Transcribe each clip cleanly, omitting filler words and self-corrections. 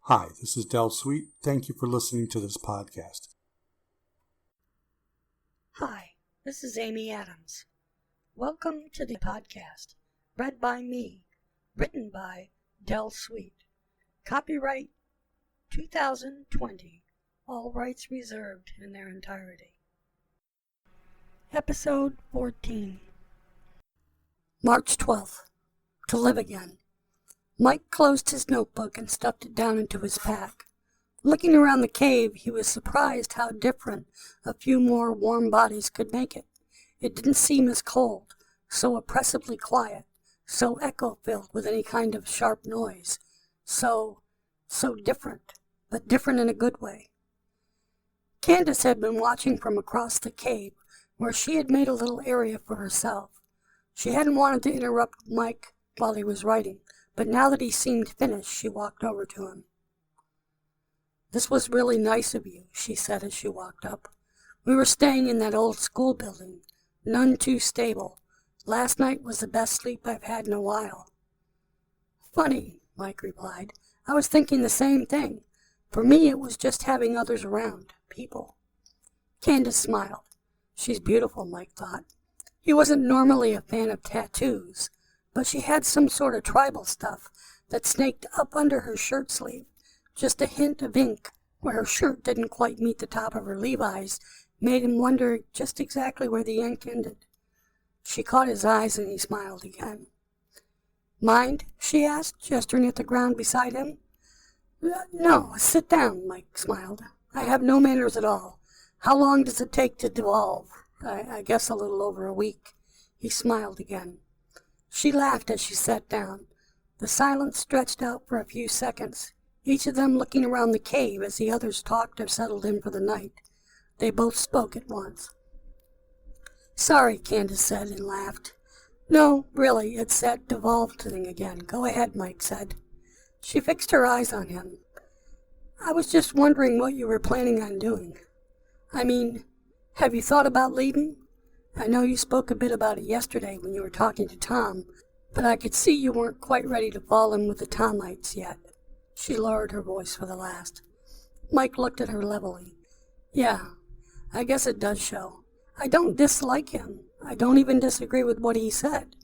Hi, this is Dell. Thank you for listening to this podcast. Hi, this is Amy Adams. Welcome to the podcast, read by me, written by Dell. Copyright 2020, all rights reserved in their entirety. Episode 14. March 12th. To live again. Mike closed his notebook and stuffed it down into his pack. Looking around the cave, he was surprised how different a few more warm bodies could make it. It didn't seem as cold, so oppressively quiet, so echo-filled with any kind of sharp noise, so different, but different in a good way. Candace had been watching from across the cave, where she had made a little area for herself. She hadn't wanted to interrupt Mike while he was writing, but now that he seemed finished, she walked over to him. "This was really nice of you," she said as she walked up. "We were staying in that old school building, none too stable. Last night was the best sleep I've had in a while." "Funny," Mike replied. "I was thinking the same thing. For me, it was just having others around, people." Candace smiled. She's beautiful, Mike thought. He wasn't normally a fan of tattoos, but she had some sort of tribal stuff that snaked up under her shirt sleeve. Just a hint of ink where her shirt didn't quite meet the top of her Levi's made him wonder just exactly where the ink ended. She caught his eyes and he smiled again. "Mind?" she asked, gesturing at the ground beside him. "No, sit down," Mike smiled. "I have no manners at all. How long does it take to devolve?" I guess a little over a week." He smiled again. She laughed as she sat down. The silence stretched out for a few seconds, each of them looking around the cave as the others talked or settled in for the night. They both spoke at once. "Sorry," Candace said, and laughed. "No, really, it's that devolved thing again. Go ahead," Mike said. She fixed her eyes on him. "I was just wondering what you were planning on doing. I mean, have you thought about leaving? I know you spoke a bit about it yesterday when you were talking to Tom, but I could see you weren't quite ready to fall in with the Tomites yet." She lowered her voice for the last. Mike looked at her levelly. "Yeah, I guess it does show. I don't dislike him. I don't even disagree with what he said.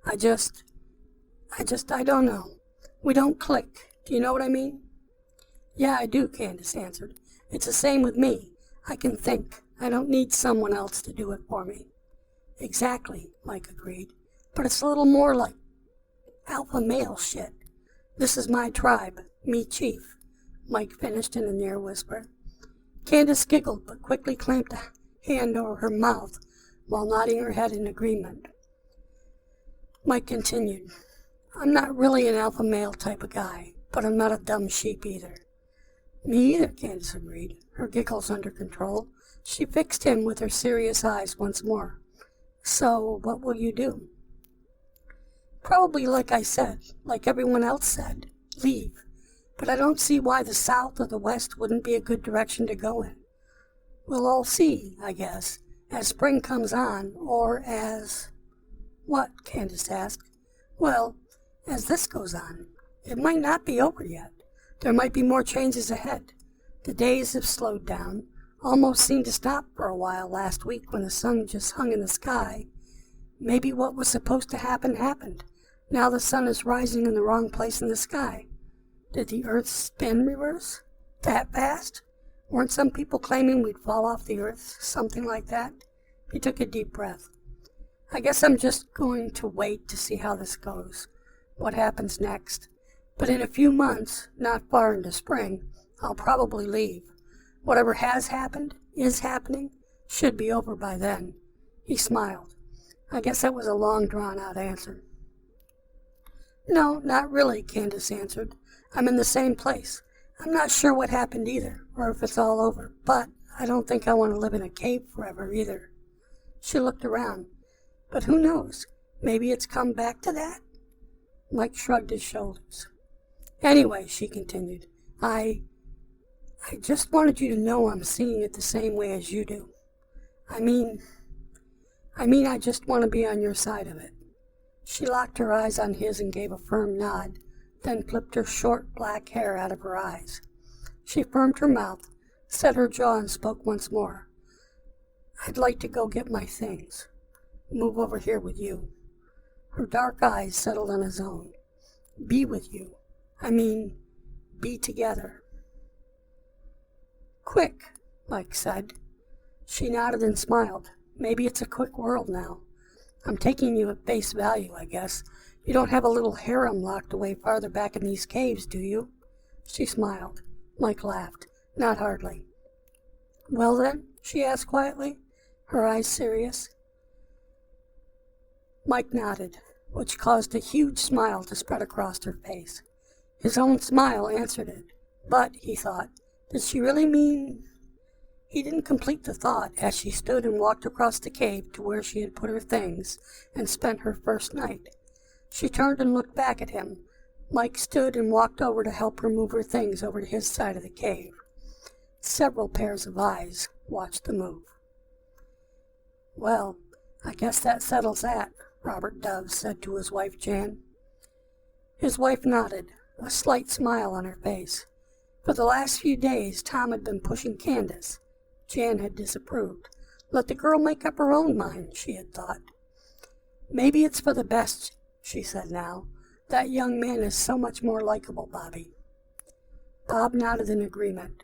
I don't know. We don't click. Do you know what I mean?" "Yeah, I do," Candace answered. "It's the same with me. I can think. I don't need someone else to do it for me." "Exactly," Mike agreed. "But it's a little more like alpha male shit. This is my tribe, me chief," Mike finished in a near whisper. Candace giggled, but quickly clamped a hand over her mouth while nodding her head in agreement. Mike continued, "I'm not really an alpha male type of guy, but I'm not a dumb sheep either." "Me either," Candace agreed, her giggles under control. She fixed him with her serious eyes once more. "So, what will you do?" "Probably like I said, like everyone else said, leave. But I don't see why the South or the West wouldn't be a good direction to go in. We'll all see, I guess, as spring comes on, or as—" "What?" Candace asked. "Well, as this goes on. It might not be over yet. There might be more changes ahead. The days have slowed down. Almost seemed to stop for a while last week when the sun just hung in the sky. Maybe what was supposed to happen happened. Now the sun is rising in the wrong place in the sky. Did the earth spin reverse? That fast? Weren't some people claiming we'd fall off the earth? Something like that?" He took a deep breath. "I guess I'm just going to wait to see how this goes, what happens next. But in a few months, not far into spring, I'll probably leave. Whatever has happened, is happening, should be over by then." He smiled. "I guess that was a long drawn-out answer." "No, not really," Candace answered. "I'm in the same place. I'm not sure what happened either, or if it's all over, but I don't think I want to live in a cave forever either." She looked around. "But who knows? Maybe it's come back to that?" Mike shrugged his shoulders. "Anyway," she continued, I just wanted you to know I'm seeing it the same way as you do. I mean, I just want to be on your side of it." She locked her eyes on his and gave a firm nod, then flipped her short black hair out of her eyes. She firmed her mouth, set her jaw, and spoke once more. I'd like to go get my things. Move over here with you. Her dark eyes settled on his own. Be with you. I mean, be together. Quick, Mike said. She nodded and smiled. Maybe it's a quick world now. I'm taking you at face value, I guess. You don't have a little harem locked away farther back in these caves, do you? She smiled. Mike laughed. Not hardly. Well then, she asked quietly, her eyes serious. Mike nodded, which caused a huge smile to spread across her face. His own smile answered it. But, he thought, did she really mean... He didn't complete the thought as she stood and walked across the cave to where she had put her things and spent her first night. She turned and looked back at him. Mike stood and walked over to help her move her things over to his side of the cave. Several pairs of eyes watched the move. Well, I guess that settles that, Robert Dove said to his wife Jan. His wife nodded, a slight smile on her face. For the last few days, Tom had been pushing Candace. Jan had disapproved. Let the girl make up her own mind, she had thought. Maybe it's for the best, she said now. That young man is so much more likable, Bobby. Bob nodded in agreement.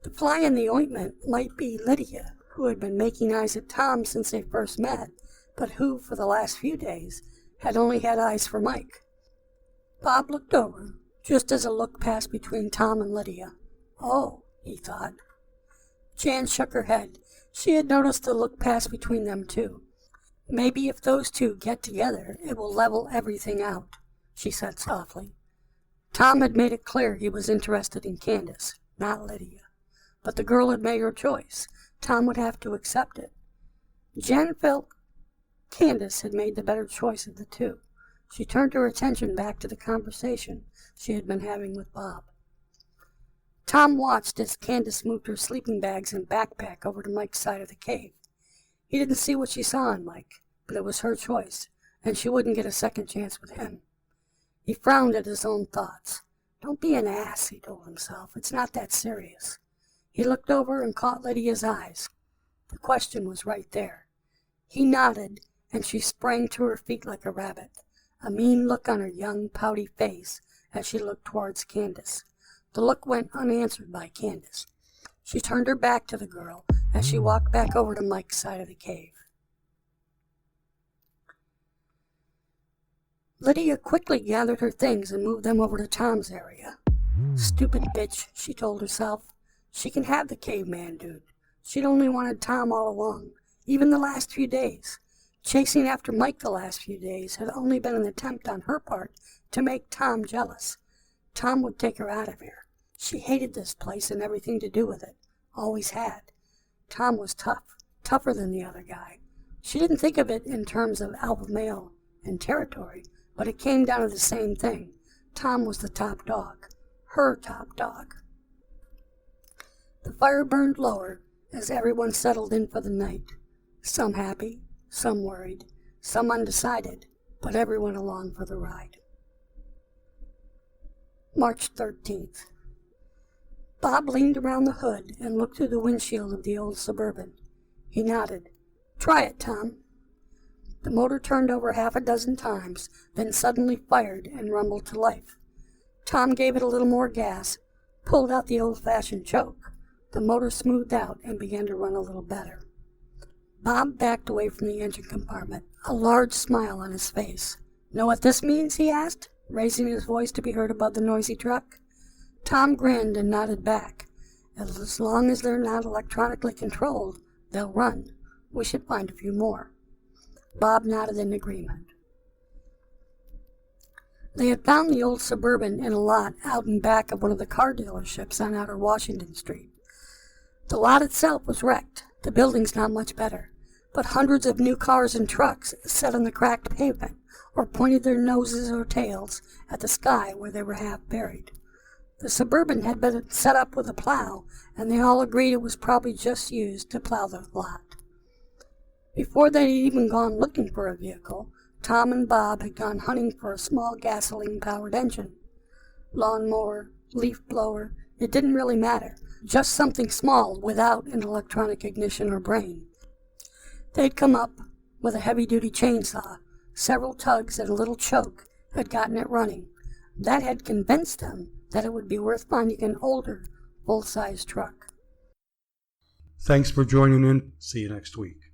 The fly in the ointment might be Lydia, who had been making eyes at Tom since they first met, but who, for the last few days, had only had eyes for Mike. Bob looked over, just as a look passed between Tom and Lydia. Oh, he thought. Jan shook her head. She had noticed the look pass between them, too. Maybe if those two get together, it will level everything out, she said softly. Tom had made it clear he was interested in Candace, not Lydia. But the girl had made her choice. Tom would have to accept it. Jan felt Candace had made the better choice of the two. She turned her attention back to the conversation she had been having with Bob. Tom watched as Candace moved her sleeping bags and backpack over to Mike's side of the cave. He didn't see what she saw in Mike, but it was her choice, and she wouldn't get a second chance with him. He frowned at his own thoughts. Don't be an ass, he told himself. It's not that serious. He looked over and caught Lydia's eyes. The question was right there. He nodded, and she sprang to her feet like a rabbit, a mean look on her young, pouty face as she looked towards Candace. The look went unanswered by Candace. She turned her back to the girl as she walked back over to Mike's side of the cave. Lydia quickly gathered her things and moved them over to Tom's area. Stupid bitch, she told herself. She can have the caveman dude. She'd only wanted Tom all along, even the last few days. Chasing after Mike the last few days had only been an attempt on her part to make Tom jealous. Tom would take her out of here. She hated this place and everything to do with it. Always had. Tom was tough, tougher than the other guy. She didn't think of it in terms of alpha male and territory, but it came down to the same thing. Tom was the top dog. Her top dog. The fire burned lower as everyone settled in for the night. Some happy, some worried, some undecided, but everyone along for the ride. March 13th. Bob leaned around the hood and looked through the windshield of the old Suburban. He nodded. Try it, Tom. The motor turned over half a dozen times, then suddenly fired and rumbled to life. Tom gave it a little more gas, pulled out the old-fashioned choke. The motor smoothed out and began to run a little better. Bob backed away from the engine compartment, a large smile on his face. Know what this means? He asked, raising his voice to be heard above the noisy truck. Tom grinned and nodded back. As long as they're not electronically controlled, they'll run. We should find a few more. Bob nodded in agreement. They had found the old Suburban in a lot out in back of one of the car dealerships on Outer Washington Street. The lot itself was wrecked. The building's not much better, but hundreds of new cars and trucks sat on the cracked pavement or pointed their noses or tails at the sky where they were half buried. The Suburban had been set up with a plow, and they all agreed it was probably just used to plow the lot. Before they had even gone looking for a vehicle, Tom and Bob had gone hunting for a small gasoline-powered engine. lawnmower, leaf blower. It didn't really matter. Just something small without an electronic ignition or brain. They'd come up with a heavy-duty chainsaw. Several tugs and a little choke had gotten it running. That had convinced them that it would be worth finding an older, full-size truck. Thanks for joining in. See you next week.